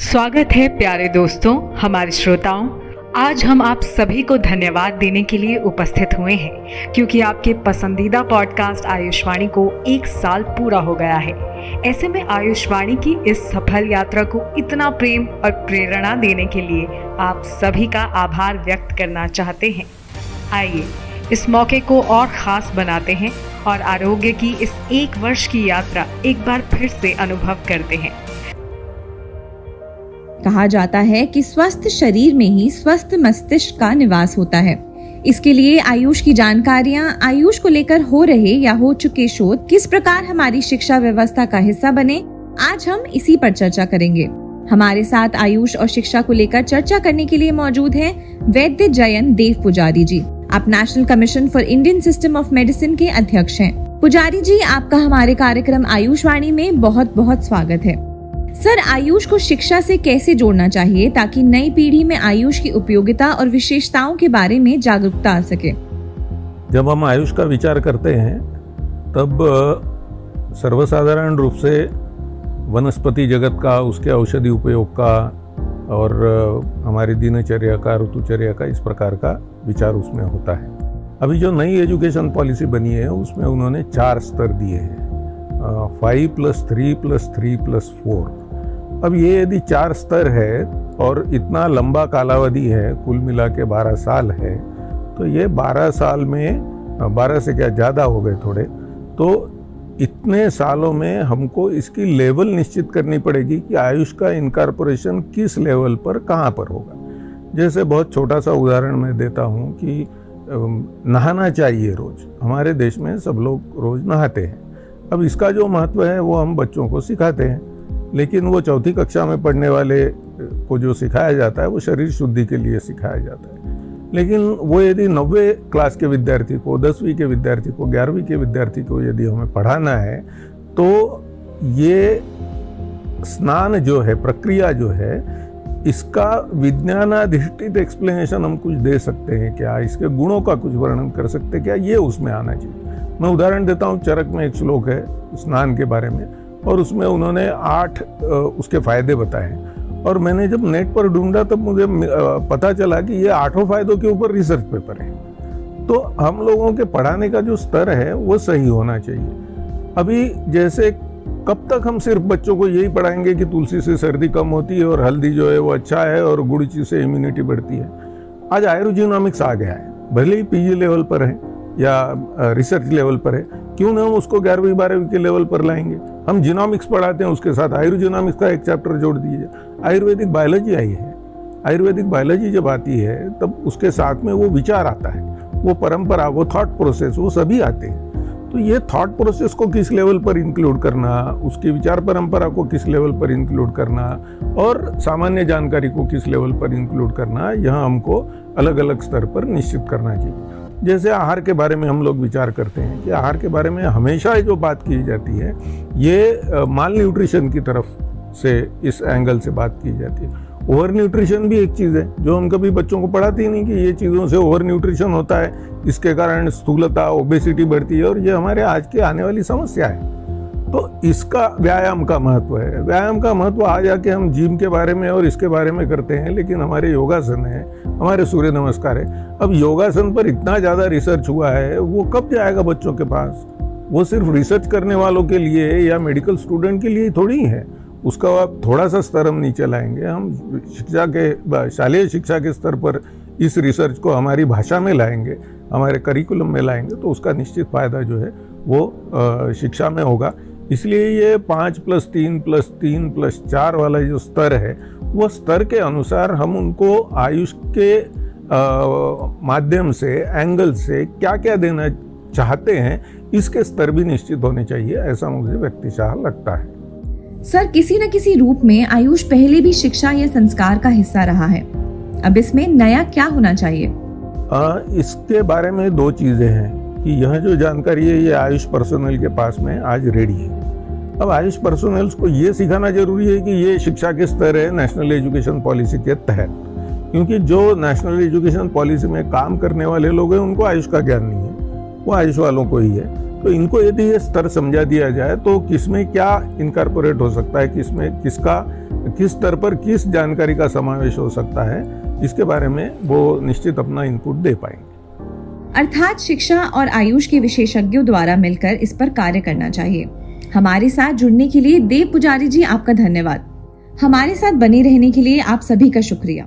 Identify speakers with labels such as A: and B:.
A: स्वागत है प्यारे दोस्तों, हमारे श्रोताओं। आज हम आप सभी को धन्यवाद देने के लिए उपस्थित हुए हैं क्योंकि आपके पसंदीदा पॉडकास्ट आयुष्वाणी को 1 साल पूरा हो गया है। ऐसे में आयुष्वाणी की इस सफल यात्रा को इतना प्रेम और प्रेरणा देने के लिए आप सभी का आभार व्यक्त करना चाहते हैं। आइए इस मौके को और ख़ास बनाते हैं और आरोग्य की इस 1 वर्ष की यात्रा एक बार फिर से अनुभव करते हैं।
B: कहा जाता है कि स्वस्थ शरीर में ही स्वस्थ मस्तिष्क का निवास होता है। इसके लिए आयुष की जानकारियां, आयुष को लेकर हो रहे या हो चुके शोध किस प्रकार हमारी शिक्षा व्यवस्था का हिस्सा बने, आज हम इसी पर चर्चा करेंगे। हमारे साथ आयुष और शिक्षा को लेकर चर्चा करने के लिए मौजूद हैं वैद्य जयंत देव पुजारी जी। आप national commission for Indian system of medicine के अध्यक्ष हैं। पुजारी जी, आपका हमारे कार्यक्रम आयुषवाणी में बहुत बहुत स्वागत है। सर, आयुष को शिक्षा से कैसे जोड़ना चाहिए ताकि नई पीढ़ी में आयुष की उपयोगिता और विशेषताओं के बारे में जागरूकता आ सके?
C: जब हम आयुष का विचार करते हैं तब सर्वसाधारण रूप से वनस्पति जगत का, उसके औषधि उपयोग का और हमारी दिनचर्या का, ऋतुचर्या का, इस प्रकार का विचार उसमें होता है। अभी जो नई एजुकेशन पॉलिसी बनी है उसमें उन्होंने 4 स्तर दिए हैं, 5+3+3+4। अब ये यदि 4 स्तर है और इतना लंबा कालावधि है, कुल मिला के 12 साल है, तो ये 12 साल में 12 से क्या ज़्यादा हो गए थोड़े, तो इतने सालों में हमको इसकी लेवल निश्चित करनी पड़ेगी कि आयुष का इनकॉर्पोरेशन किस लेवल पर कहाँ पर होगा। जैसे बहुत छोटा सा उदाहरण मैं देता हूँ कि नहाना चाहिए रोज़। हमारे देश में सब लोग रोज़ नहाते हैं। अब इसका जो महत्व है वो हम बच्चों को सिखाते हैं, लेकिन वो 4ठी कक्षा में पढ़ने वाले को जो सिखाया जाता है वो शरीर शुद्धि के लिए सिखाया जाता है। लेकिन वो यदि 9वीं क्लास के विद्यार्थी को, 10वीं के विद्यार्थी को, 11वीं के विद्यार्थी को यदि हमें पढ़ाना है तो ये स्नान जो है, प्रक्रिया जो है, इसका विज्ञानाधिष्ठित एक्सप्लेनेशन हम कुछ दे सकते हैं क्या, इसके गुणों का कुछ वर्णन कर सकते हैं क्या, ये उसमें आना चाहिए। मैं उदाहरण देता हूँ, चरक में एक श्लोक है स्नान के बारे में और उसमें उन्होंने 8 उसके फायदे बताए और मैंने जब नेट पर ढूंढा तब मुझे पता चला कि ये 8 फायदों के ऊपर रिसर्च पेपर है। तो हम लोगों के पढ़ाने का जो स्तर है वो सही होना चाहिए। अभी जैसे कब तक हम सिर्फ बच्चों को यही पढ़ाएंगे कि तुलसी से सर्दी कम होती है और हल्दी जो है वो अच्छा है और गुड़ची से इम्यूनिटी बढ़ती है। आज आयुर्जीनोमिक्स आ गया है, भले ही पीजी लेवल पर है या रिसर्च लेवल पर है, क्यों ना हम उसको 11वीं 12वीं के लेवल पर लाएंगे। हम जीनोमिक्स पढ़ाते हैं, उसके साथ आयुर्जीनोमिक्स का एक चैप्टर जोड़ दीजिए। आयुर्वेदिक बायोलॉजी आई है, आयुर्वेदिक बायोलॉजी जब आती है तब उसके साथ में वो विचार आता है, वो परंपरा, वो थॉट प्रोसेस, वो सभी आते हैं। तो ये थॉट प्रोसेस को किस लेवल पर इंक्लूड करना, उसकी विचार परंपरा को किस लेवल पर इंक्लूड करना और सामान्य जानकारी को किस लेवल पर इंक्लूड करना, यह हमको अलग अलग स्तर पर निश्चित करना चाहिए। जैसे आहार के बारे में हम लोग विचार करते हैं कि आहार के बारे में हमेशा जो बात की जाती है ये माल न्यूट्रिशन की तरफ से, इस एंगल से बात की जाती है। ओवर न्यूट्रिशन भी एक चीज़ है जो हम कभी बच्चों को पढ़ाते ही नहीं कि ये चीज़ों से ओवर न्यूट्रिशन होता है, इसके कारण स्थूलता, ओबेसिटी बढ़ती है और ये हमारे आज की आने वाली समस्या है। तो इसका व्यायाम का महत्व है। व्यायाम का महत्व आ जाके हम जिम के बारे में और इसके बारे में करते हैं, लेकिन हमारे योगासन है, हमारे सूर्य नमस्कार है। अब योगासन पर इतना ज़्यादा रिसर्च हुआ है, वो कब जाएगा बच्चों के पास? वो सिर्फ रिसर्च करने वालों के लिए या मेडिकल स्टूडेंट के लिए थोड़ी है। उसका आप थोड़ा सा स्तर हम नीचे लाएंगे, हम शिक्षा के, शालेय शिक्षा के स्तर पर इस रिसर्च को हमारी भाषा में लाएंगे, हमारे करिकुलम में लाएंगे, तो उसका निश्चित फायदा जो है वो शिक्षा में होगा। इसलिए ये 5+3+3+4 वाला जो स्तर है, वो स्तर के अनुसार हम उनको आयुष के माध्यम से, एंगल से क्या क्या देना चाहते हैं, इसके स्तर भी निश्चित होने चाहिए, ऐसा मुझे व्यक्तिशः लगता है।
B: सर, किसी न किसी रूप में आयुष पहले भी शिक्षा या संस्कार का हिस्सा रहा है, अब इसमें नया क्या होना चाहिए?
C: इसके बारे में 2 चीजें हैं कि यह जो जानकारी है ये आयुष पर्सोनल के पास में आज रेडी है। अब आयुष पर्सोनल्स को ये सिखाना जरूरी है कि ये शिक्षा के स्तर है नेशनल एजुकेशन पॉलिसी के तहत, क्योंकि जो नेशनल एजुकेशन पॉलिसी में काम करने वाले लोग हैं उनको आयुष का ज्ञान नहीं है, वो आयुष वालों को ही है। तो इनको यदि ये स्तर समझा दिया जाए तो किसमें क्या इनकॉर्पोरेट हो सकता है, किसमें किसका किस स्तर पर किस जानकारी का समावेश हो सकता है, इसके बारे में वो निश्चित अपना इनपुट दे पाएंगे।
B: अर्थात शिक्षा और आयुष के विशेषज्ञों द्वारा मिलकर इस पर कार्य करना चाहिए। हमारे साथ जुड़ने के लिए देव पुजारी जी आपका धन्यवाद। हमारे साथ बने रहने के लिए आप सभी का शुक्रिया।